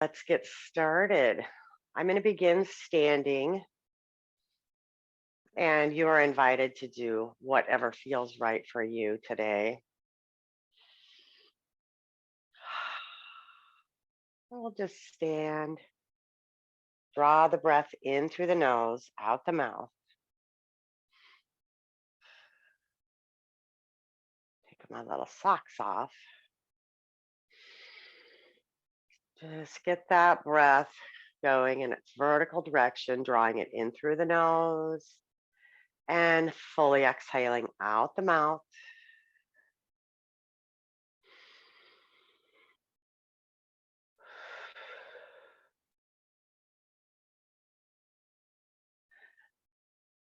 Let's get started. I'm going to begin standing, and you are invited to do whatever feels right for you today. We'll just stand, draw the breath in through the nose, out the mouth. Take my little socks off. Just get that breath going in its vertical direction, drawing it in through the nose and fully exhaling out the mouth.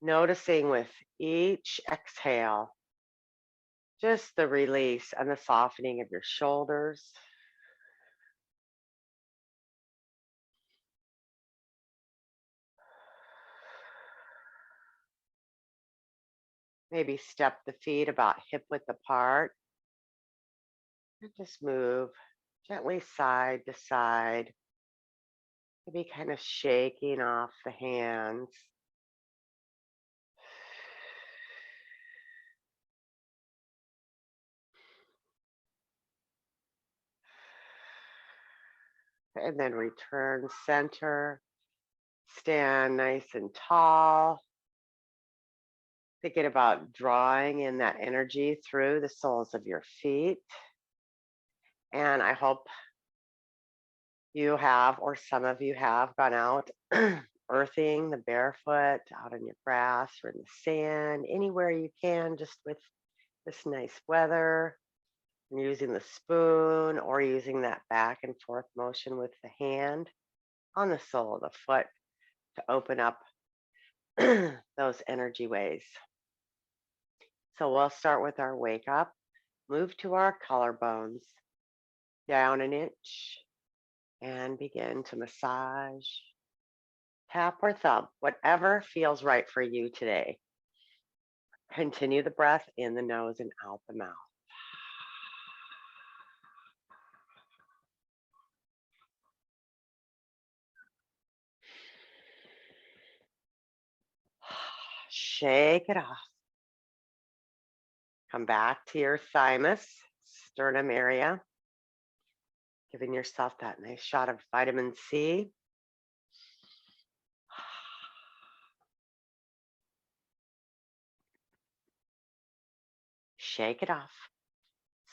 Noticing with each exhale, just the release and the softening of your shoulders. Maybe step the feet about hip width apart and just move gently side to side. Maybe kind of shaking off the hands. And then return center. Stand nice and tall. Thinking about drawing in that energy through the soles of your feet. And I hope you have, or some of you have, gone out earthing the barefoot out on your grass or in the sand, anywhere you can, just with this nice weather, and using the spoon or using that back and forth motion with the hand on the sole of the foot to open up those energy ways. So we'll start with our wake up, move to our collarbones, down an inch, and begin to massage, tap or thump, whatever feels right for you today. Continue the breath in the nose and out the mouth. Shake it off. Come back to your thymus, sternum area, giving yourself that nice shot of vitamin C. Shake it off.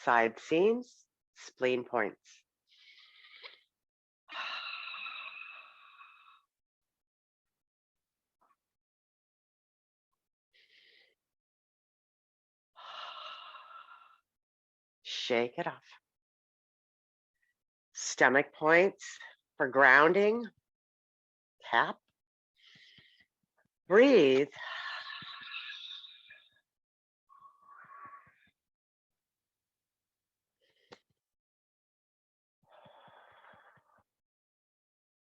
Side seams, spleen points. Shake it off. Stomach points for grounding. Tap. Breathe.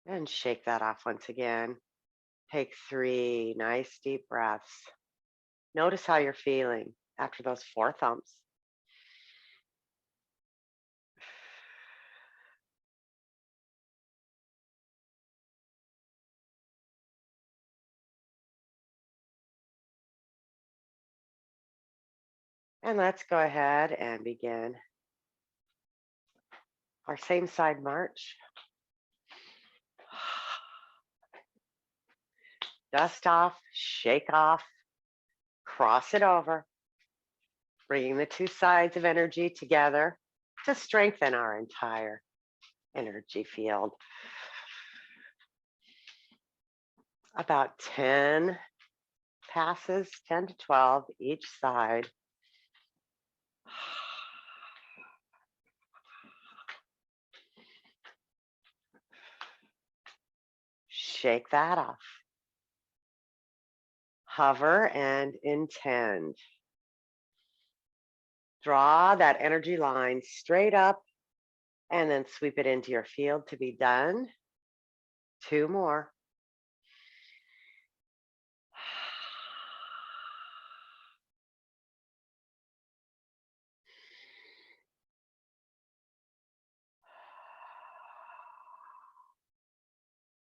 And shake that off once again. Take 3 nice deep breaths. Notice how you're feeling after those 4 thumps. And let's go ahead and begin our same side march. Dust off, shake off, cross it over, bringing the 2 sides of energy together to strengthen our entire energy field. About 10 passes, 10 to 12 each side. Shake that off. Hover and intend. Draw that energy line straight up and then sweep it into your field to be done. 2 more.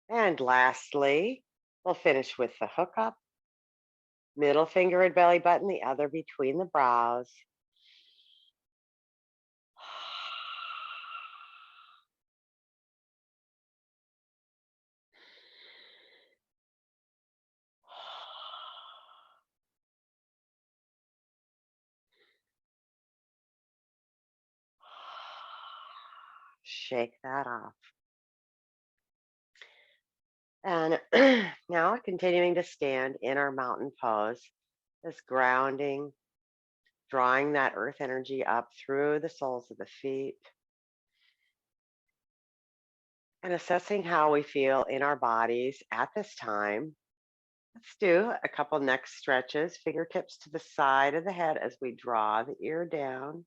And lastly, we'll finish with the hook up, middle finger and belly button, the other between the brows. Shake that off. And now continuing to stand in our mountain pose, this grounding, drawing that earth energy up through the soles of the feet and assessing how we feel in our bodies at this time. Let's do a couple neck stretches, fingertips to the side of the head as we draw the ear down.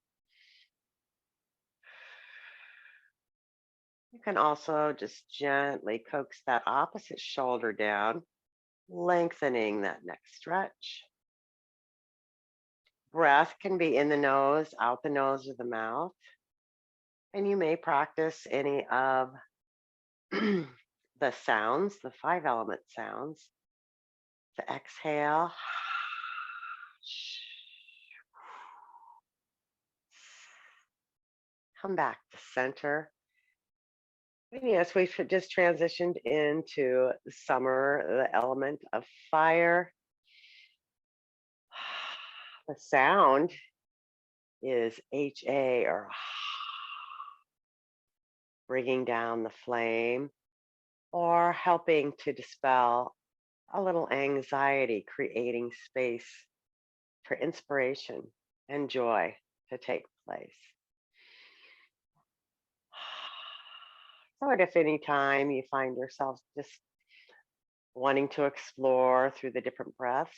You can also just gently coax that opposite shoulder down, lengthening that neck stretch. Breath can be in the nose, out the nose, or the mouth. And you may practice any of the sounds, the 5 element sounds. To exhale, come back to center. And yes, we've just transitioned into summer, the element of fire. The sound is HA, or bringing down the flame or helping to dispel a little anxiety, creating space for inspiration and joy to take place. So if any time you find yourself just wanting to explore through the different breaths,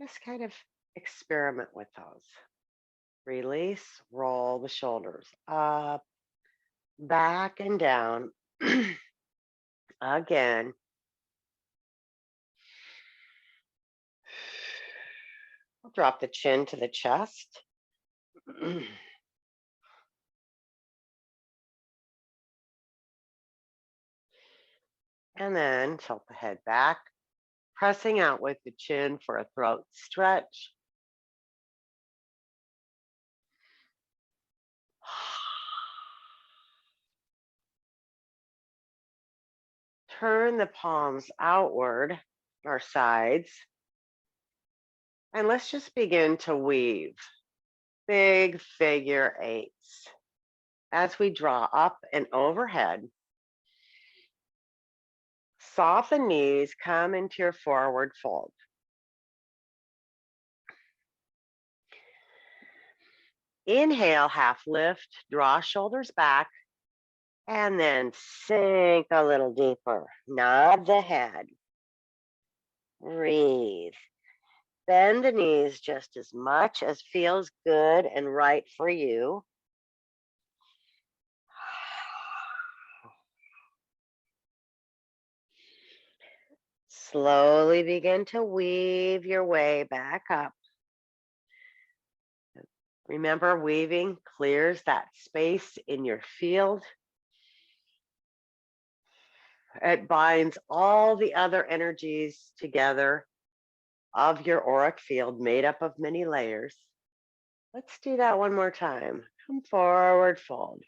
just kind of experiment with those. Release, roll the shoulders up, back, and down. Again. I'll drop the chin to the chest. And then tilt the head back, pressing out with the chin for a throat stretch. Turn the palms outward, our sides, and let's just begin to weave big figure eights as we draw up and overhead. Soften knees, come into your forward fold. Inhale, half lift, draw shoulders back, and then sink a little deeper. Nod the head. Breathe. Bend the knees just as much as feels good and right for you. Slowly begin to weave your way back up. Remember, weaving clears that space in your field. It binds all the other energies together of your auric field made up of many layers. Let's do that one more time. Come forward, fold.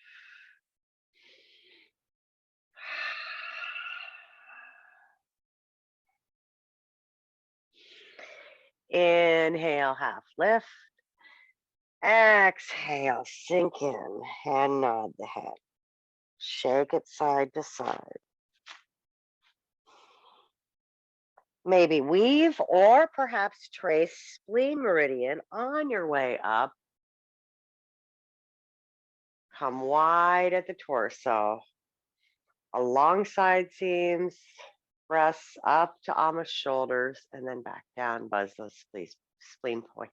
Inhale, half lift. Exhale, sink in and nod the head. Shake it side to side. Maybe weave or perhaps trace spleen meridian on your way up. Come wide at the torso, alongside seams, press up to almost shoulders, and then back down, buzz those spleen points.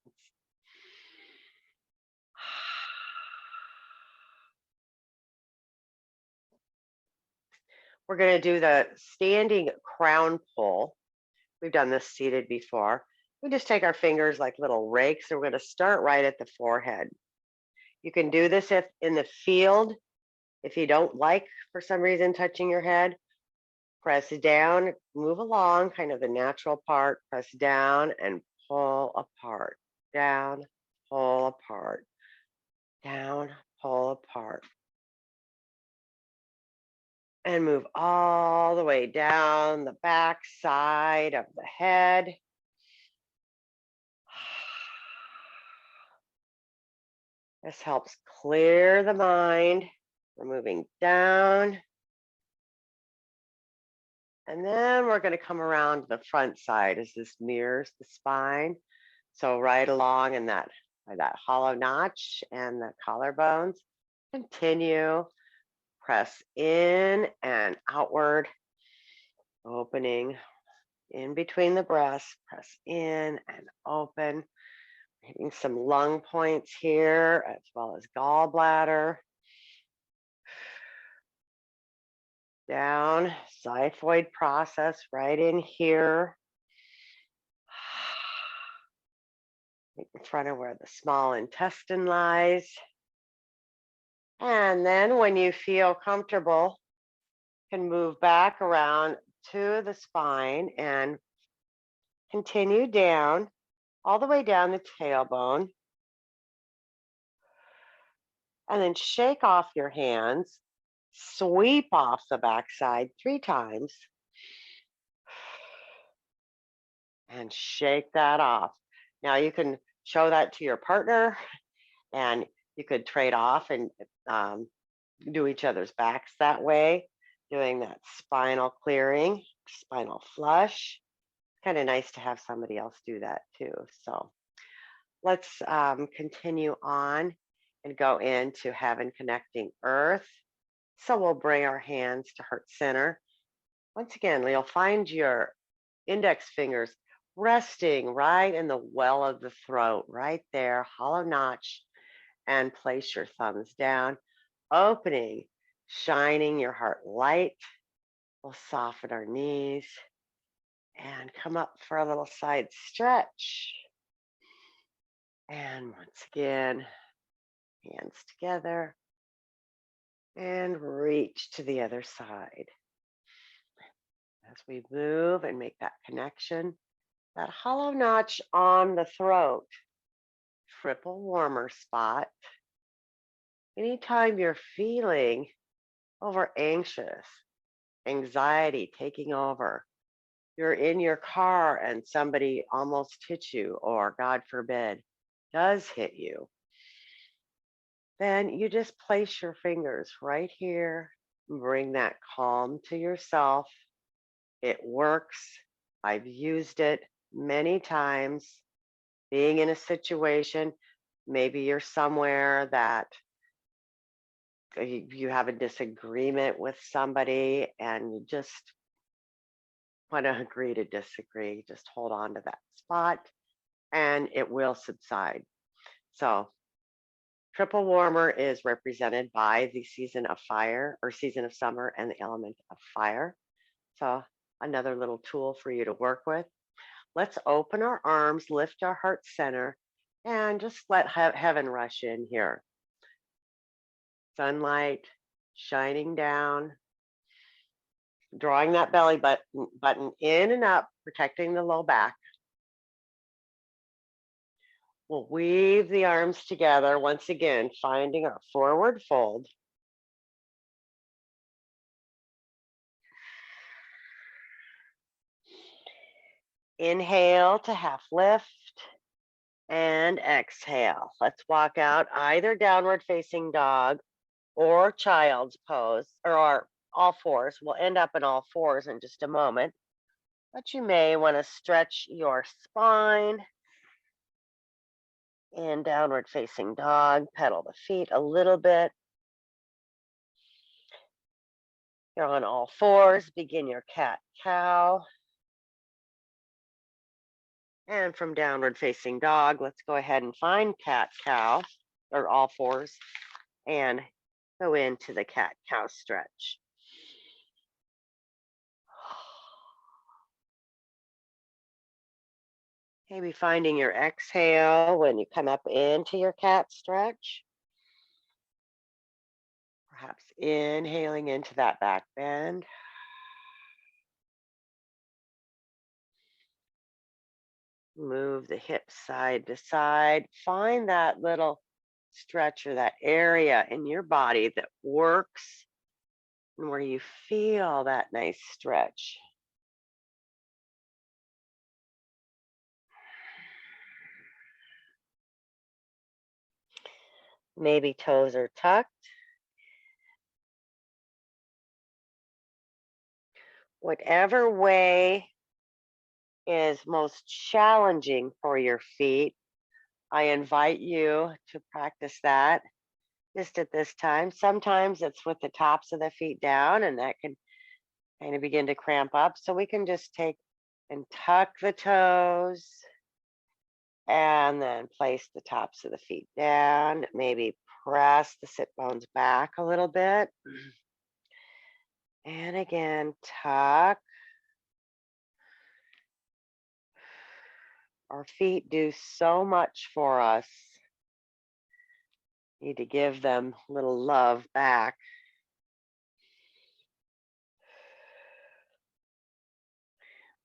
We're going to do the standing crown pull. We've done this seated before. We just take our fingers like little rakes, and we're going to start right at the forehead. You can do this if in the field If you don't like, for some reason, touching your head, press down, move along, kind of the natural part, press down and pull apart, down, pull apart, down, pull apart. And move all the way down the back side of the head. This helps clear the mind. We're moving down. And then we're going to come around the front side as this mirrors the spine. So right along in that hollow notch and the collarbones. Continue. Press in and outward. Opening in between the breasts. Press in and open. Hitting some lung points here as well as gallbladder. Down, xiphoid process right in here. Right in front of where the small intestine lies. And then when you feel comfortable, you can move back around to the spine and continue down, all the way down the tailbone. And then shake off your hands, sweep off the backside 3 times, and shake that off. Now you can show that to your partner, and you could trade off and do each other's backs that way, doing that spinal clearing, spinal flush. Kind of nice to have somebody else do that too. So let's continue on and go into heaven connecting earth. So we'll bring our hands to heart center. Once again, you'll find your index fingers resting right in the well of the throat, right there, hollow notch, and place your thumbs down, opening, shining your heart light. We'll soften our knees and come up for a little side stretch. And once again, hands together and reach to the other side. As we move and make that connection, that hollow notch on the throat, triple warmer spot. Anytime you're feeling over anxious, anxiety taking over, you're in your car and somebody almost hits you, or God forbid, does hit you, then you just place your fingers right here, bring that calm to yourself. It works. I've used it many times. Being in a situation, maybe you're somewhere that you have a disagreement with somebody and you just want to agree to disagree, just hold on to that spot and it will subside. So triple warmer is represented by the season of fire or season of summer and the element of fire. So another little tool for you to work with. Let's open our arms, lift our heart center, and just let heaven rush in here. Sunlight shining down, drawing that belly button in and up, protecting the low back. We'll weave the arms together once again, finding our forward fold. Inhale to half lift and exhale. Let's walk out either downward facing dog or child's pose, or all fours. We'll end up in all fours in just a moment. But you may want to stretch your spine in downward facing dog, pedal the feet a little bit. You're on all fours, begin your cat-cow. And from downward facing dog, let's go ahead and find cat-cow, or all fours, and go into the cat-cow stretch. Maybe finding your exhale when you come up into your cat stretch. Perhaps inhaling into that back bend. Move the hips side to side. Find that little stretch or that area in your body that works and where you feel that nice stretch. Maybe toes are tucked. Whatever way is most challenging for your feet, I invite you to practice that just at this time. Sometimes it's with the tops of the feet down, and that can kind of begin to cramp up. So we can just take and tuck the toes and then place the tops of the feet down. Maybe press the sit bones back a little bit. And again, tuck. Our feet do so much for us. Need to give them a little love back.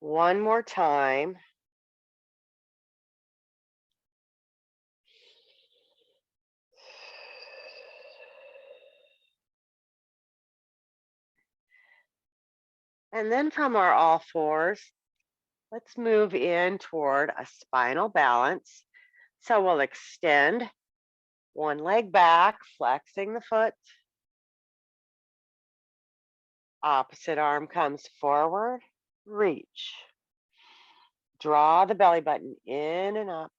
One more time. And then from our all fours, let's move in toward a spinal balance. So we'll extend one leg back, flexing the foot. Opposite arm comes forward, reach. Draw the belly button in and up.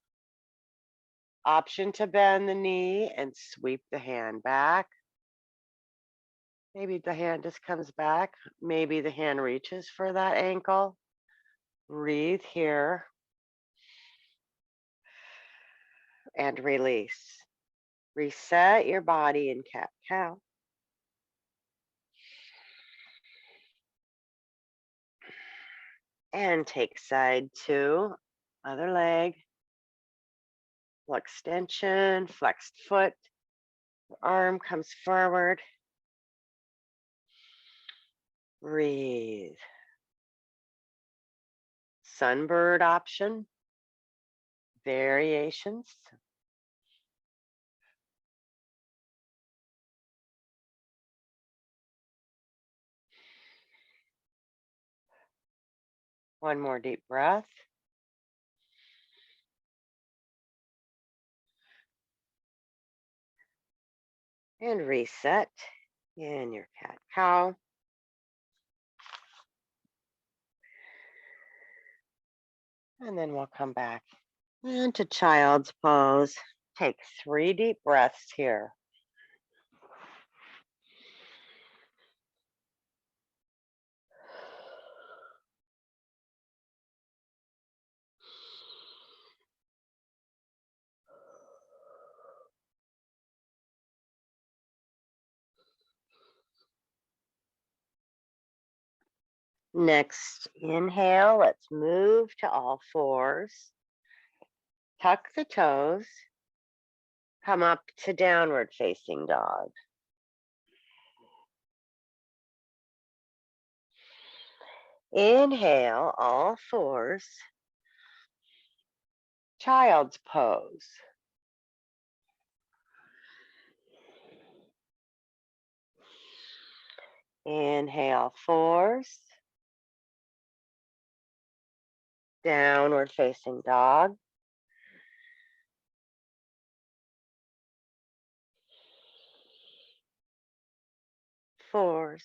Option to bend the knee and sweep the hand back. Maybe the hand just comes back. Maybe the hand reaches for that ankle. Breathe here and release. Reset your body in cat cow. And take side two, other leg. Full extension, flexed foot. Arm comes forward. Breathe. Sunbird option. Variations. One more deep breath. And reset in your cat cow. And then we'll come back into child's pose. Take 3 deep breaths here. Next inhale, let's move to all fours. Tuck the toes. Come up to downward facing dog. Inhale, all fours. Child's pose. Inhale, fours. Downward facing dog. Fours.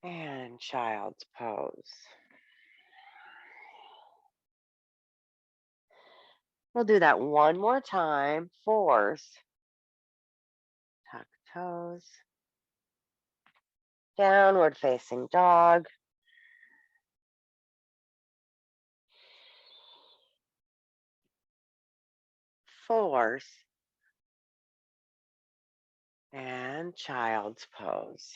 And child's pose. We'll do that one more time. Fours. Tuck toes. Downward facing dog. Fours. And child's pose.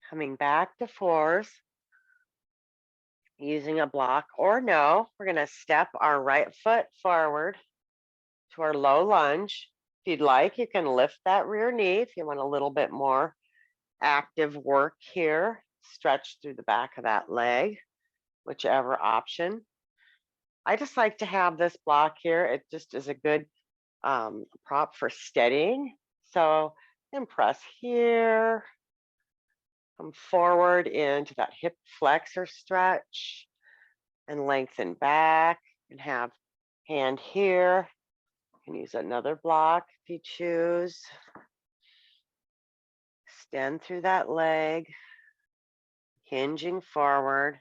Coming back to fours. using a block or no, we're going to step our right foot forward to our low lunge. If you'd like, you can lift that rear knee if you want a little bit more active work here. Stretch through the back of that leg, whichever option. I just like to have this block here. It just is a good prop for steadying. So press here, come forward into that hip flexor stretch and lengthen back and have hand here. You can use another block if you choose. Extend through that leg, hinging forward.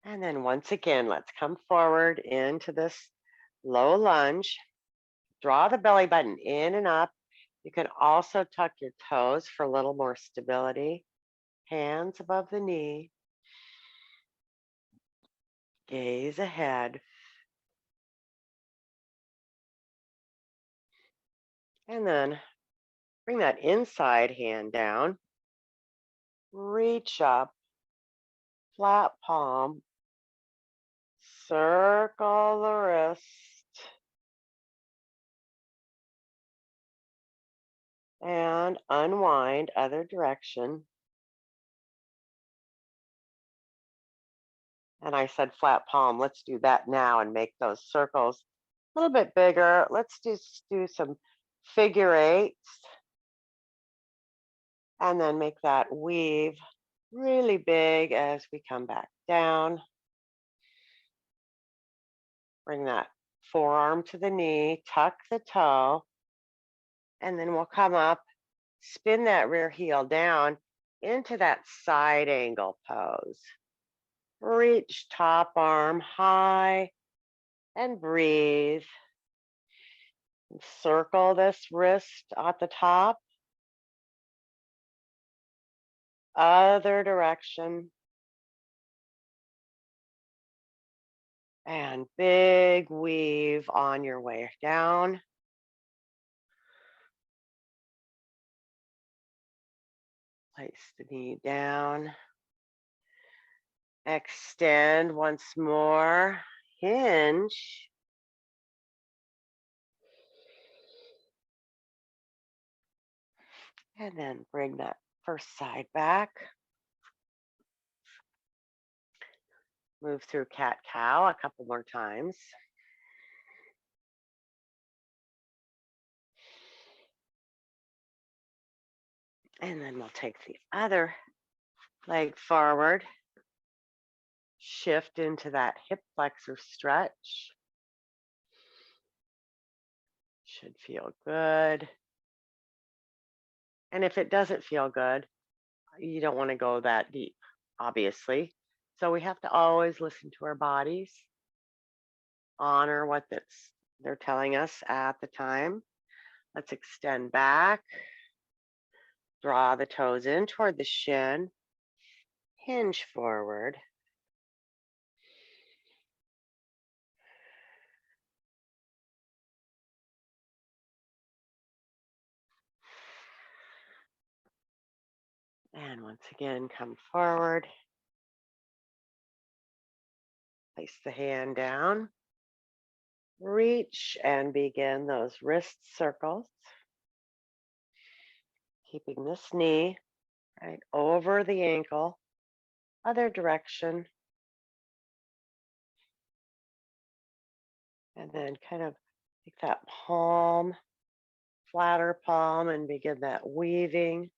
And then once again, let's come forward into this low lunge. Draw the belly button in and up. You can also tuck your toes for a little more stability. Hands above the knee. Gaze ahead. And then bring that inside hand down. Reach up. Flat palm. Circle the wrist. And unwind other direction. And I said flat palm. Let's do that now and make those circles a little bit bigger. Let's just do some figure eights. And then make that weave really big as we come back down. Bring that forearm to the knee, tuck the toe, and then we'll come up, spin that rear heel down into that side angle pose. Reach top arm high and breathe. Circle this wrist at the top. Other direction. And big weave on your way down. Place the knee down. Extend once more. Hinge. And then bring that first side back. Move through cat-cow a couple more times. And then we'll take the other leg forward. Shift into that hip flexor stretch. Should feel good. And if it doesn't feel good, you don't want to go that deep, obviously. So we have to always listen to our bodies, honor what they're telling us at the time. Let's extend back, draw the toes in toward the shin, hinge forward. And once again, come forward. Place the hand down. Reach and begin those wrist circles. Keeping this knee right over the ankle, other direction. And then kind of take that palm, flatter palm, and begin that weaving.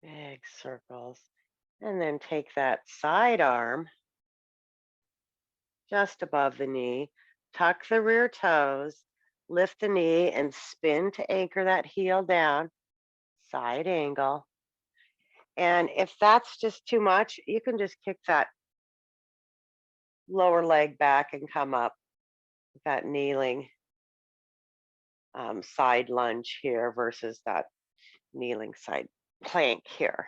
Big circles. And then take that side arm just above the knee, tuck the rear toes, lift the knee and spin to anchor that heel down, side angle. And if that's just too much, you can just kick that lower leg back and come up with that kneeling side lunge here versus that kneeling side plank here.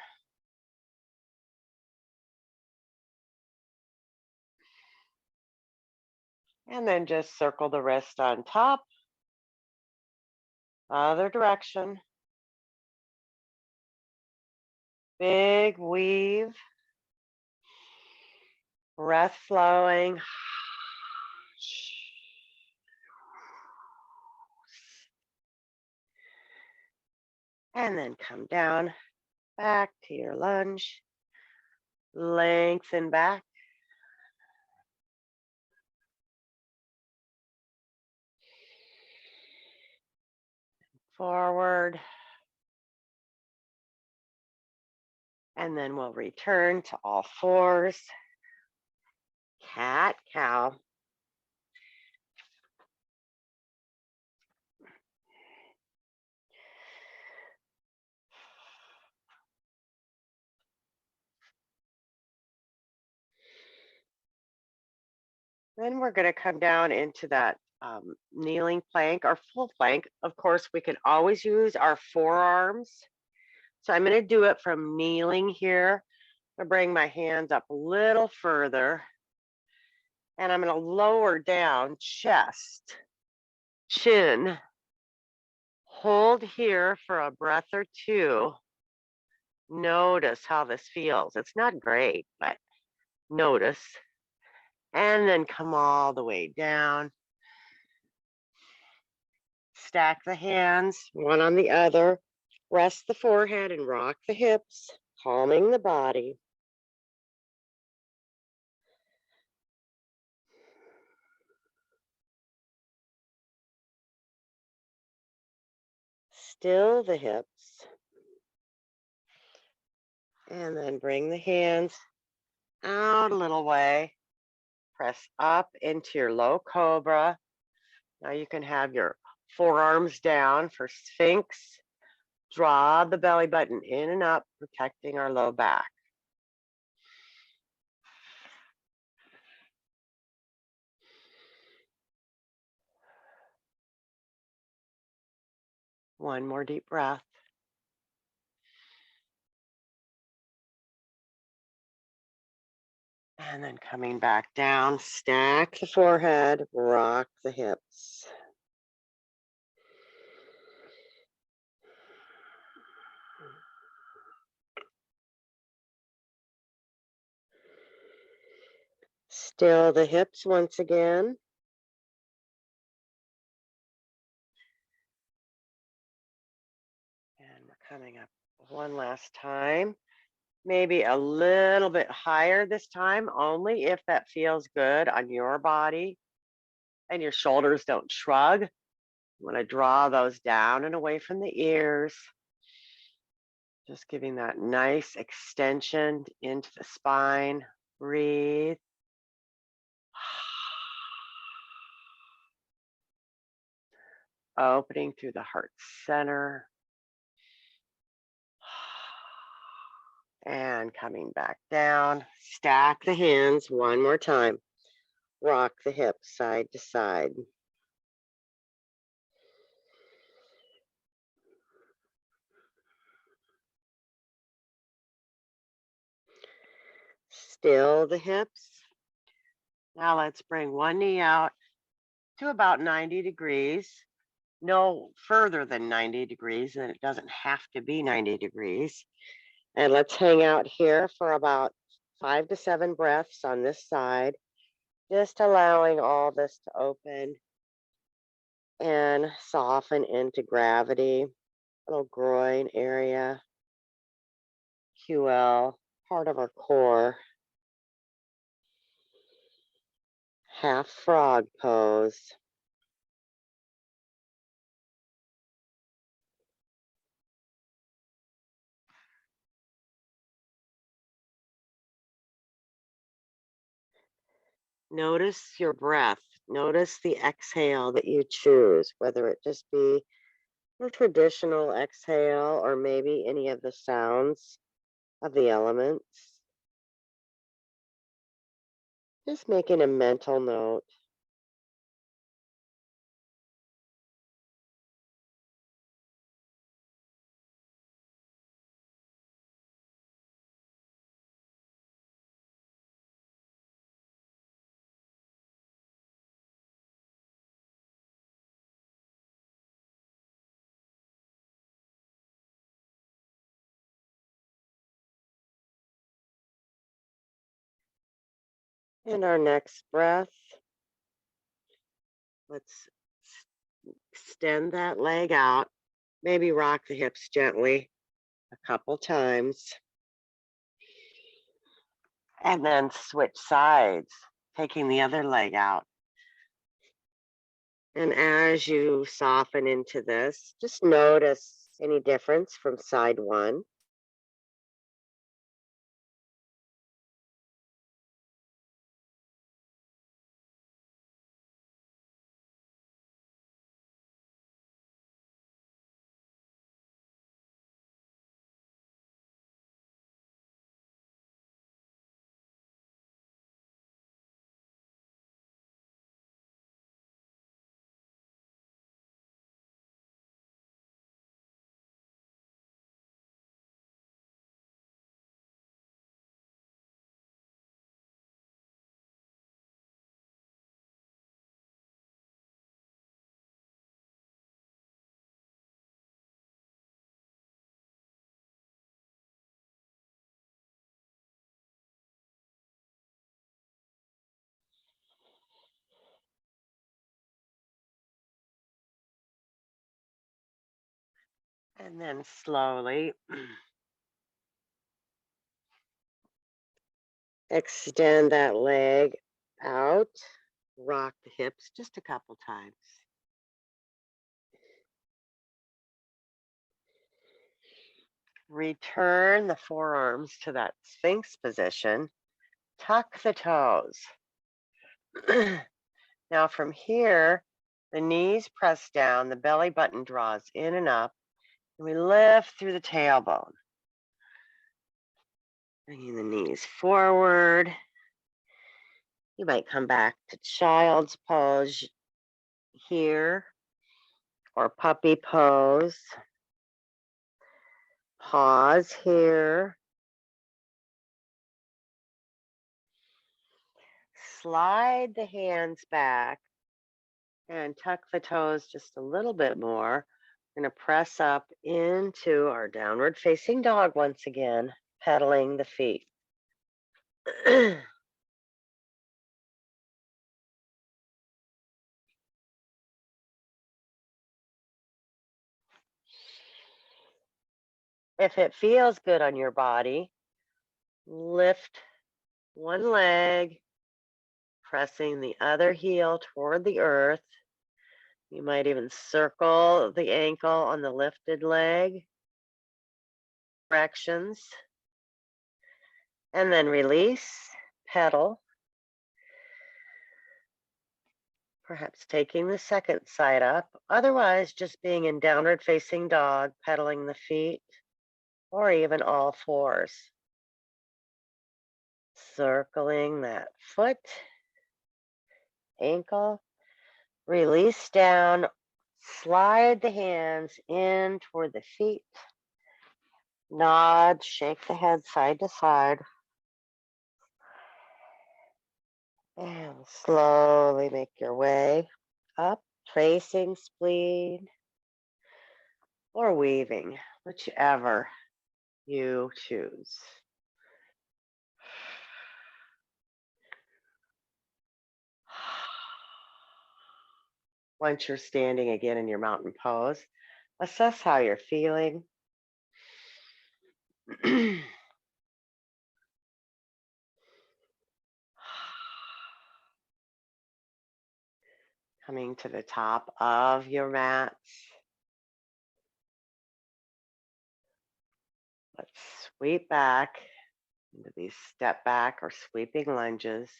And then just circle the wrist on top, other direction. Big weave, breath flowing. And then come down back to your lunge. Lengthen back. Forward. And then we'll return to all fours. Cat, cow. Then we're going to come down into that kneeling plank or full plank. Of course, we can always use our forearms. So I'm going to do it from kneeling here. I'm going to bring my hands up a little further. And I'm going to lower down chest, chin. Hold here for a breath or two. Notice how this feels. It's not great, but notice. And then come all the way down. Stack the hands, one on the other. Rest the forehead and rock the hips, calming the body. Still the hips. And then bring the hands out a little way. Press up into your low cobra. Now you can have your forearms down for Sphinx. Draw the belly button in and up, protecting our low back. One more deep breath. And then coming back down, stack the forehead, rock the hips. Still the hips once again. And we're coming up one last time. Maybe a little bit higher this time, only if that feels good on your body and your shoulders don't shrug. You want to draw those down and away from the ears. Just giving that nice extension into the spine. Breathe. Opening through the heart center. And coming back down. Stack the hands one more time. Rock the hips side to side. Still the hips. Now let's bring one knee out to about 90 degrees. No further than 90 degrees, and it doesn't have to be 90 degrees. And let's hang out here for about 5 to 7 breaths on this side, just allowing all this to open and soften into gravity. Little groin area, QL, part of our core. Half frog pose. Notice your breath. Notice the exhale that you choose, whether it just be your traditional exhale or maybe any of the sounds of the elements. Just making a mental note. And our next breath, let's extend that leg out. Maybe rock the hips gently a couple times. And then switch sides, taking the other leg out. And as you soften into this, just notice any difference from side one. And then slowly extend that leg out, rock the hips just a couple times. Return the forearms to that Sphinx position. Tuck the toes. Now from here, the knees press down, the belly button draws in and up, and we lift through the tailbone. Bringing the knees forward. You might come back to child's pose here or puppy pose. Pause here. Slide the hands back and tuck the toes just a little bit more. We're going to press up into our downward facing dog once again, pedaling the feet. If it feels good on your body, lift one leg, pressing the other heel toward the earth. You might even circle the ankle on the lifted leg. Directions. And then release, pedal. Perhaps taking the second side up. Otherwise, just being in downward facing dog, pedaling the feet, or even all fours. Circling that foot, ankle, release down, slide the hands in toward the feet, nod, shake the head side to side, and slowly make your way up, tracing spleen or weaving, whichever you choose. Once you're standing again in your mountain pose, assess how you're feeling. Coming to the top of your mats. Let's sweep back into these step back or sweeping lunges.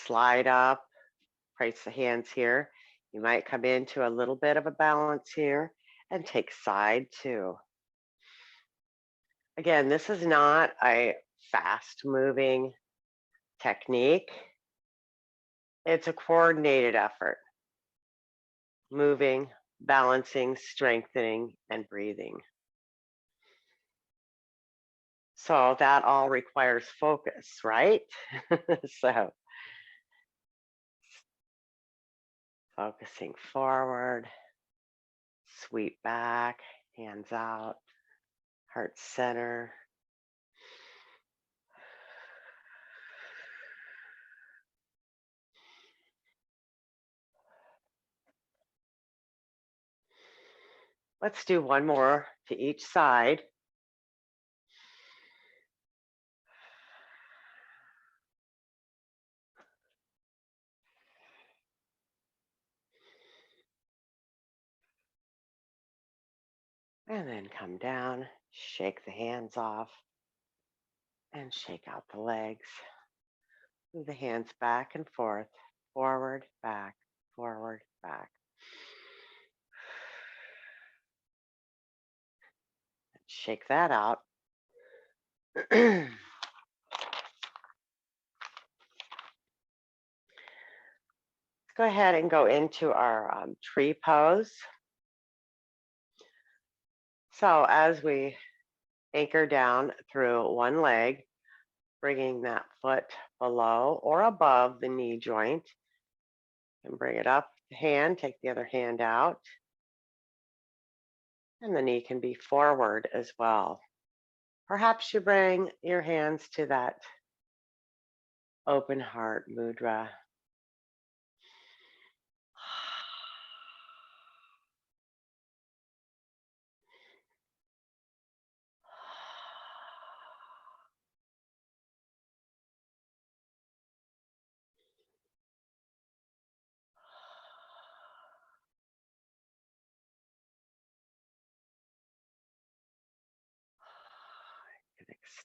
Slide up, place the hands here. You might come into a little bit of a balance here and take side two. Again, this is not a fast moving technique. It's a coordinated effort. Moving, balancing, strengthening, and breathing. So that all requires focus, right? So focusing forward, sweep back, hands out, heart center. Let's do one more to each side. And then come down, shake the hands off, and shake out the legs. Move the hands back and forth, forward, back, forward, back. Shake that out. Let's go ahead and go into our tree pose. So as we anchor down through one leg, bringing that foot below or above the knee joint, and bring it up the hand, take the other hand out, and the knee can be forward as well. Perhaps you bring your hands to that open heart mudra.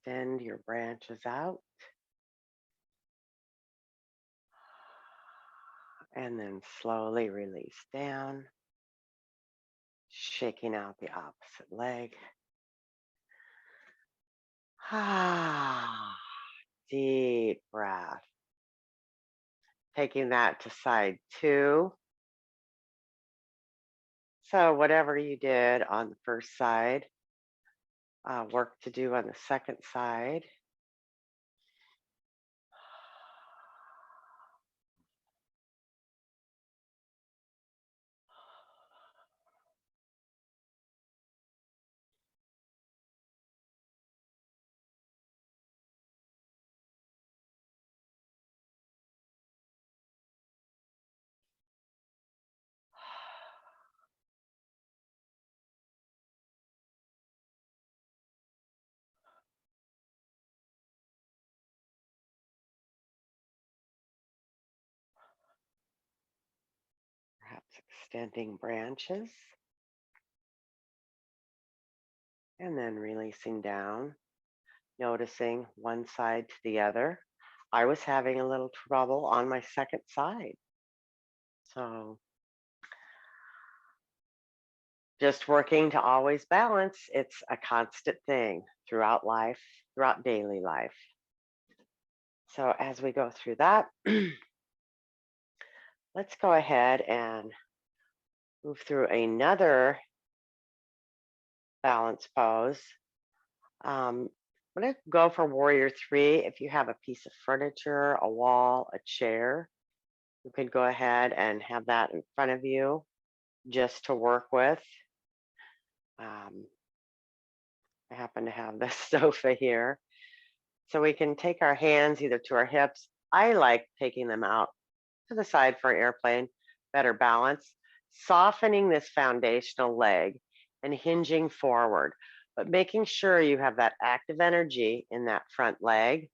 Extend your branches out. And then slowly release down, shaking out the opposite leg. Deep breath. Taking that to side 2. So whatever you did on the first side, work to do on the second side. Perhaps extending branches. And then releasing down, noticing one side to the other. I was having a little trouble on my second side. So just working to always balance. It's a constant thing throughout life, throughout daily life. So as we go through that, let's go ahead and move through another balance pose. I'm going to go for Warrior 3. If you have a piece of furniture, a wall, a chair, you could go ahead and have that in front of you just to work with. I happen to have this sofa here. So we can take our hands either to our hips. I like taking them out to the side for an airplane, better balance, softening this foundational leg and hinging forward, but making sure you have that active energy in that front leg.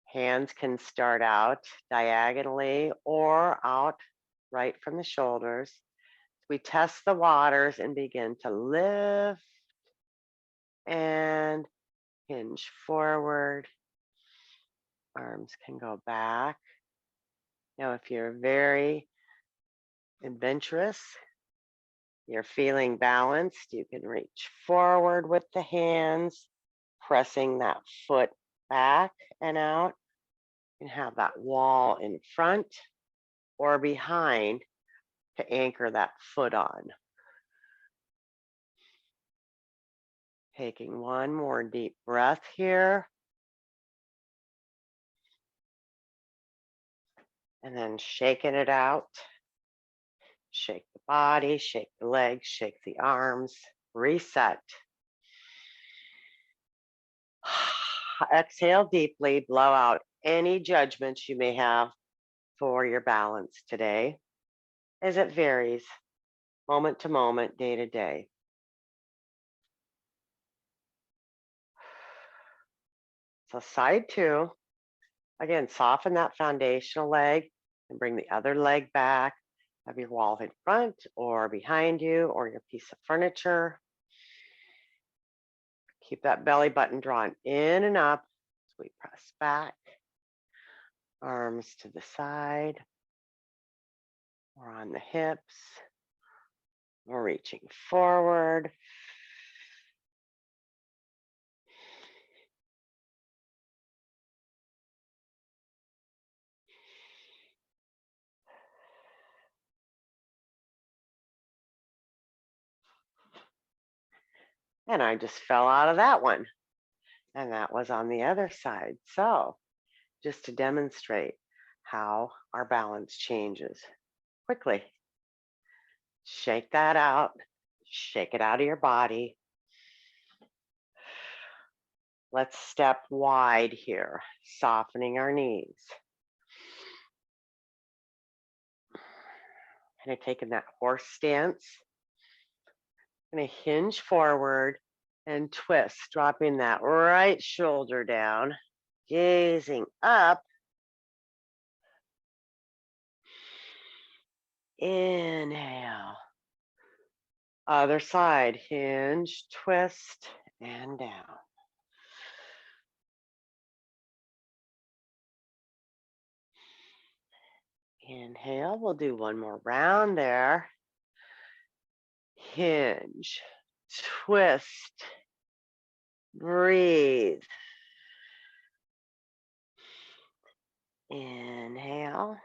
Hands can start out diagonally or out right from the shoulders. We test the waters and begin to lift and hinge forward. Arms can go back. Now, if you're very adventurous, you're feeling balanced, you can reach forward with the hands, pressing that foot back and out. You can have that wall in front or behind to anchor that foot on. Taking one more deep breath here. And then shaking it out. Shake the body, shake the legs, shake the arms, reset. Exhale deeply, blow out any judgments you may have for your balance today, as it varies. moment to moment, day to day. So side 2, again, soften that foundational leg and bring the other leg back. Have your wall in front or behind you or your piece of furniture. Keep that belly button drawn in and up as we press back. Arms to the side or on the hips. We're reaching forward. And I just fell out of that one. And that was on the other side. So just to demonstrate how our balance changes quickly. Shake that out. Shake it out of your body. Let's step wide here, softening our knees. Kind of taking that horse stance. Going to hinge forward and twist, dropping that right shoulder down, gazing up. Inhale. Other side, hinge, twist, and down. Inhale, we'll do one more round there. Hinge, twist, breathe. Inhale,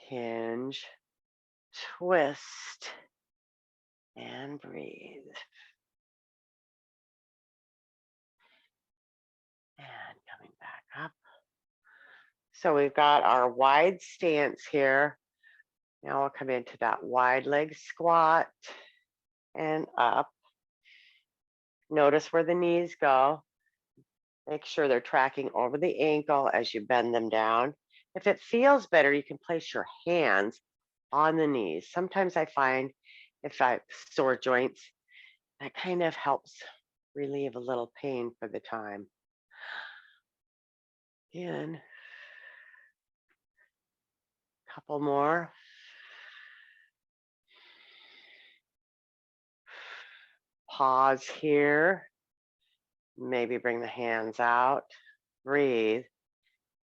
hinge, twist, and breathe. And coming back up. So we've got our wide stance here. Now we'll come into that wide leg squat and up. Notice where the knees go. Make sure they're tracking over the ankle as you bend them down. If it feels better, you can place your hands on the knees. Sometimes I find if I have sore joints, that kind of helps relieve a little pain for the time. Again, couple more. Pause here. Maybe bring the hands out. Breathe.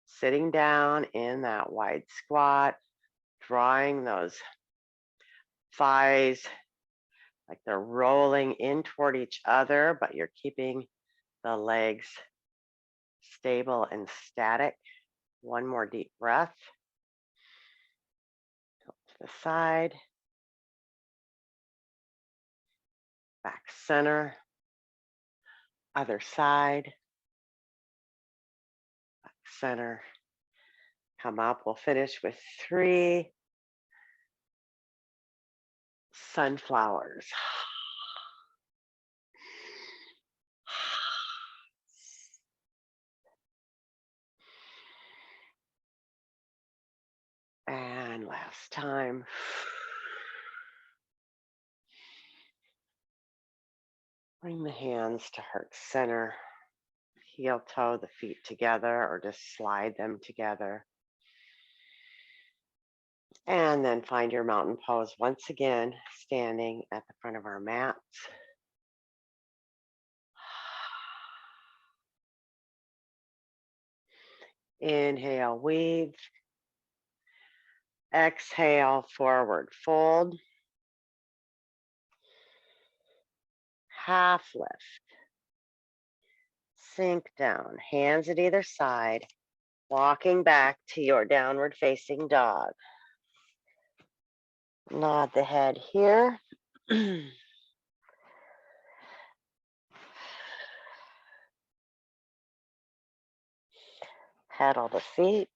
Sitting down in that wide squat, drawing those thighs like they're rolling in toward each other, but you're keeping the legs stable and static. One more deep breath. Tilt to the side. Back center. Other side. Back center. Come up. We'll finish with 3 sunflowers. And last time. Bring the hands to heart center. Heel toe the feet together or just slide them together. And then find your mountain pose once again, standing at the front of our mats. Inhale, weave. Exhale, forward fold. Half lift. Sink down, hands at either side, walking back to your downward facing dog. Nod the head here. Pedal the feet.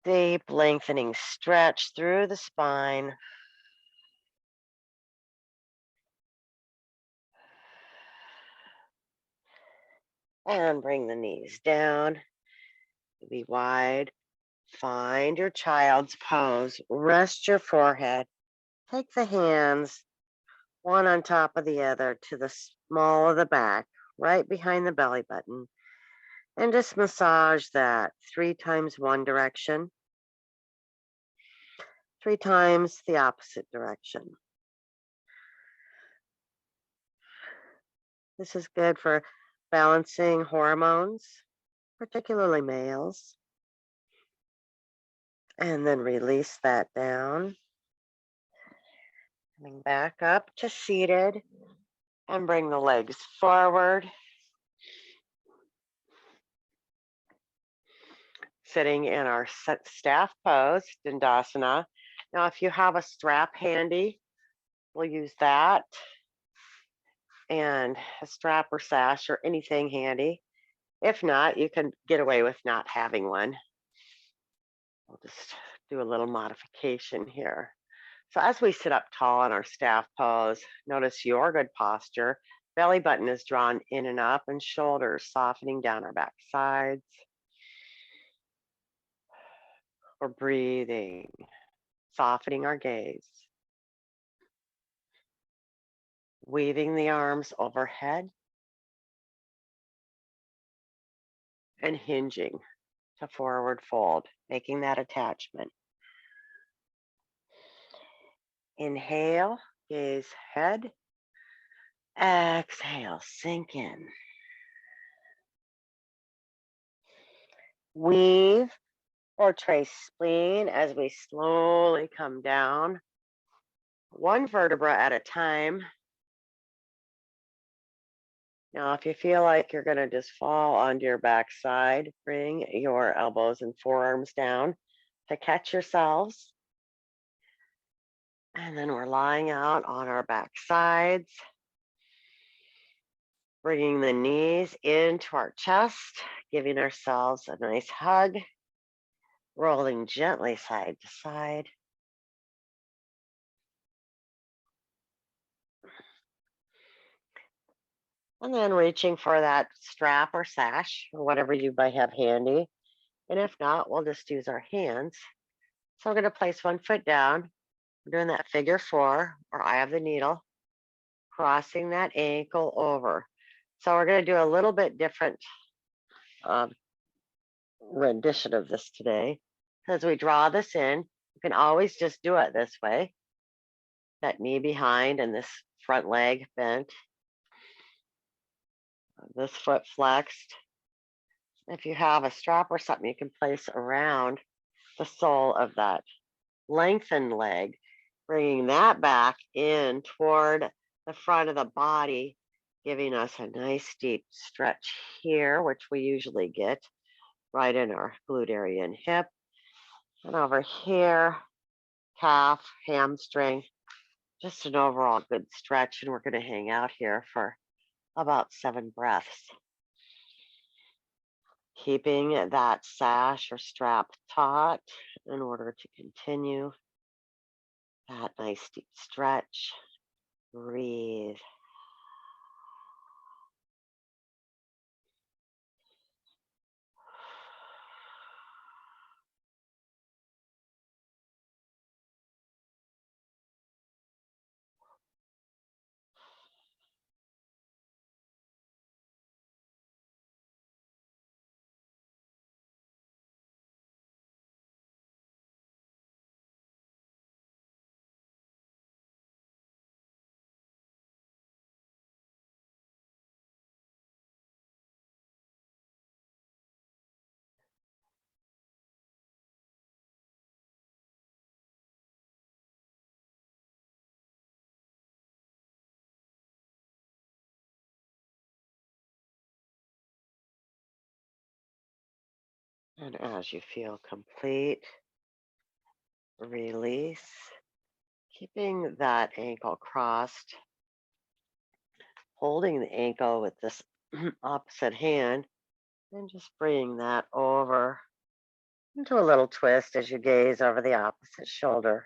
Deep lengthening stretch through the spine. And bring the knees down. Be wide. Find your child's pose. Rest your forehead. Take the hands, one on top of the other, to the small of the back, right behind the belly button. And just massage that 3 times one direction, 3 times the opposite direction. This is good for balancing hormones, particularly males. And then release that down. Coming back up to seated and bring the legs forward. Sitting in our staff pose, Dandasana. Now, if you have a strap handy, we'll use that. And a strap or sash or anything handy. If not, you can get away with not having one. We'll just do a little modification here. So as we sit up tall in our staff pose, notice your good posture. Belly button is drawn in and up, and shoulders softening down our back sides. We're breathing, softening our gaze. Weaving the arms overhead and hinging to forward fold, making that attachment. Inhale, gaze head. Exhale, sink in. Weave or trace spleen as we slowly come down, one vertebra at a time. Now, if you feel like you're going to just fall onto your backside, bring your elbows and forearms down to catch yourselves. And then we're lying out on our back sides, bringing the knees into our chest, giving ourselves a nice hug, rolling gently side to side. And then reaching for that strap or sash or whatever you might have handy. And if not, we'll just use our hands. So I'm going to place one foot down. We're doing that figure 4 or eye of the needle, crossing that ankle over. So we're going to do a little bit different rendition of this today. As we draw this in, you can always just do it this way. That knee behind and this front leg bent. This foot flexed. If you have a strap or something you can place around the sole of that lengthened leg, bringing that back in toward the front of the body, giving us a nice deep stretch here, which we usually get right in our glute area and hip. And over here, calf, hamstring, just an overall good stretch. And we're going to hang out here for about 7 breaths. Keeping that sash or strap taut in order to continue that nice deep stretch. Breathe. And as you feel complete, release, keeping that ankle crossed, holding the ankle with this opposite hand, and just bringing that over into a little twist as you gaze over the opposite shoulder.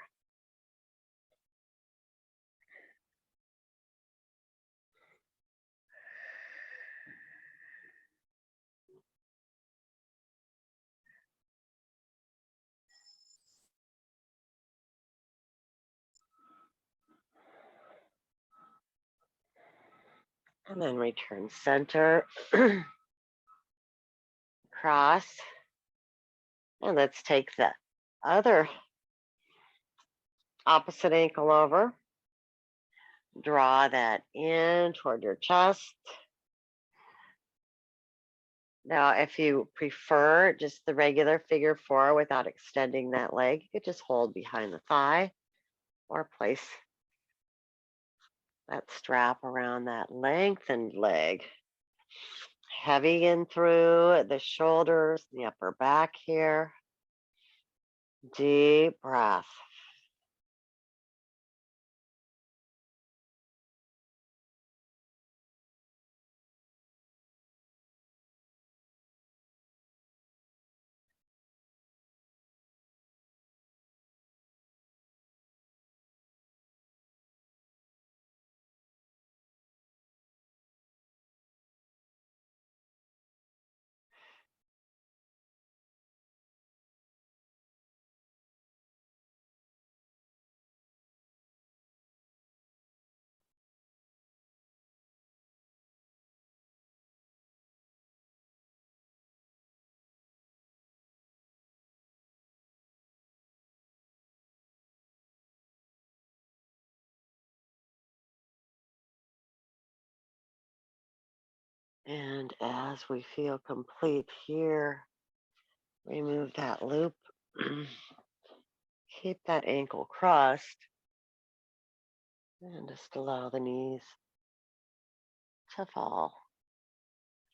And then return center, cross. And let's take the other opposite ankle over. Draw that in toward your chest. Now, if you prefer just the regular figure four without extending that leg, you could just hold behind the thigh or place that strap around that lengthened leg. Heavy in through the shoulders, the upper back here. Deep breath. And as we feel complete here, remove that loop. Keep that ankle crossed. And just allow the knees to fall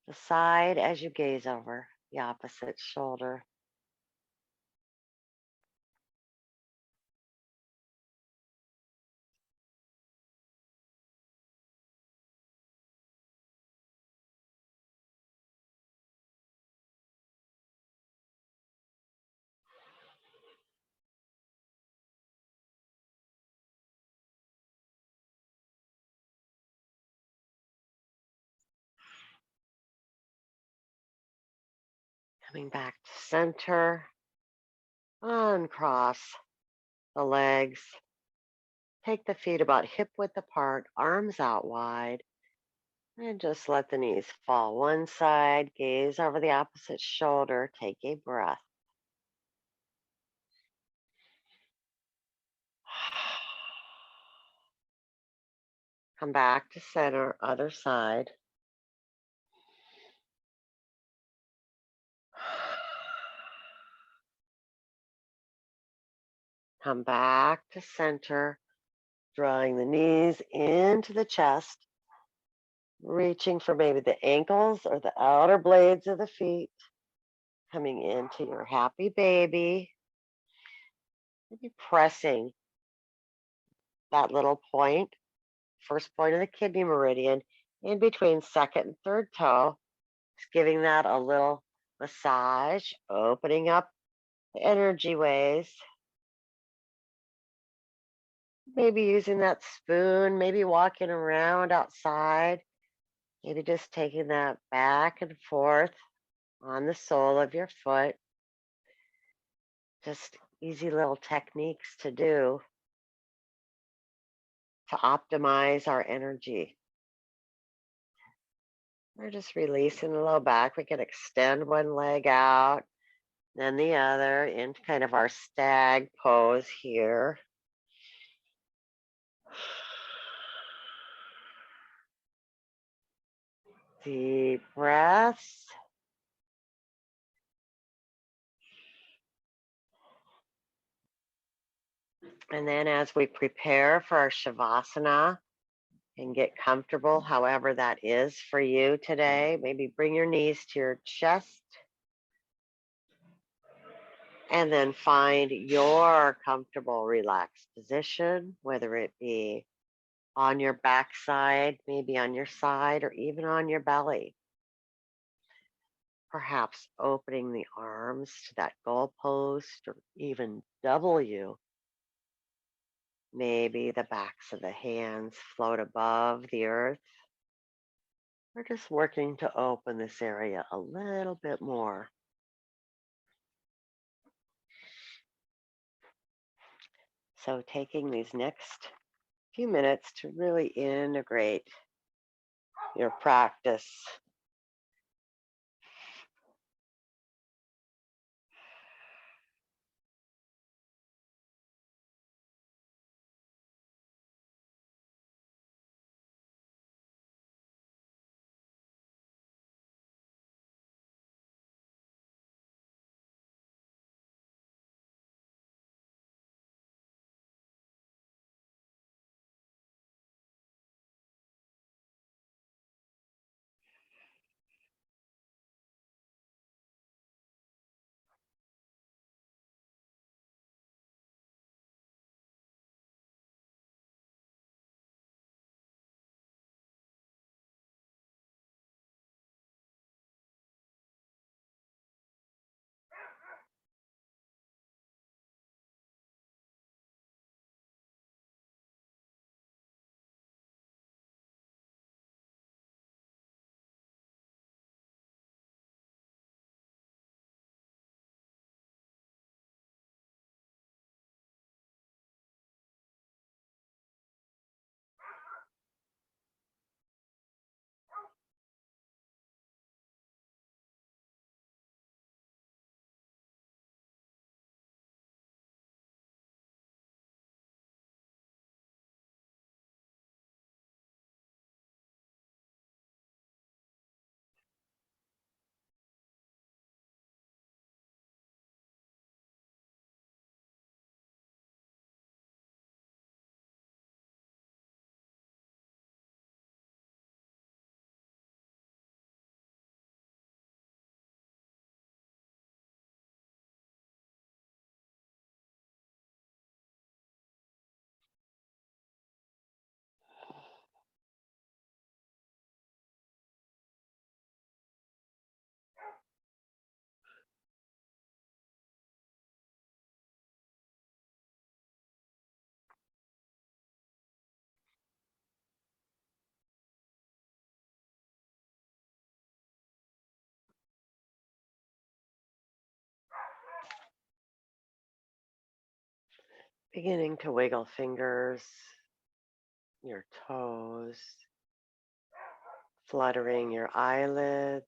to the side as you gaze over the opposite shoulder. Coming back to center, uncross the legs. Take the feet about hip width apart, arms out wide, and just let the knees fall one side. Gaze over the opposite shoulder. Take a breath. Come back to center, other side. Come back to center, drawing the knees into the chest, reaching for maybe the ankles or the outer blades of the feet, coming into your happy baby, maybe pressing that little point, first point of the kidney meridian, in between second and third toe, just giving that a little massage, opening up the energy ways. Maybe using that spoon, maybe walking around outside, maybe just taking that back and forth on the sole of your foot. Just easy little techniques to do to optimize our energy. We're just releasing the low back. We can extend one leg out, then the other into kind of our stag pose here. Deep breaths. And then as we prepare for our Shavasana and get comfortable, however that is for you today, maybe bring your knees to your chest and then find your comfortable, relaxed position, whether it be on your backside, maybe on your side, or even on your belly. Perhaps opening the arms to that goalpost or even W. Maybe the backs of the hands float above the earth. We're just working to open this area a little bit more. So taking these next few minutes to really integrate your practice. Beginning to wiggle fingers, your toes, fluttering your eyelids,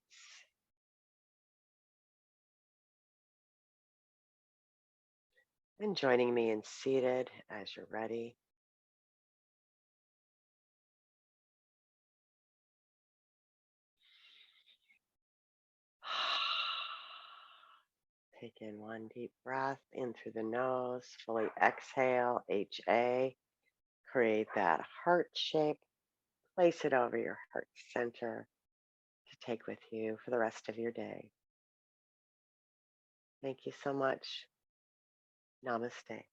and joining me in seated as you're ready. Take in one deep breath in through the nose, fully exhale, HA. Create that heart shape, place it over your heart center to take with you for the rest of your day. Thank you so much. Namaste.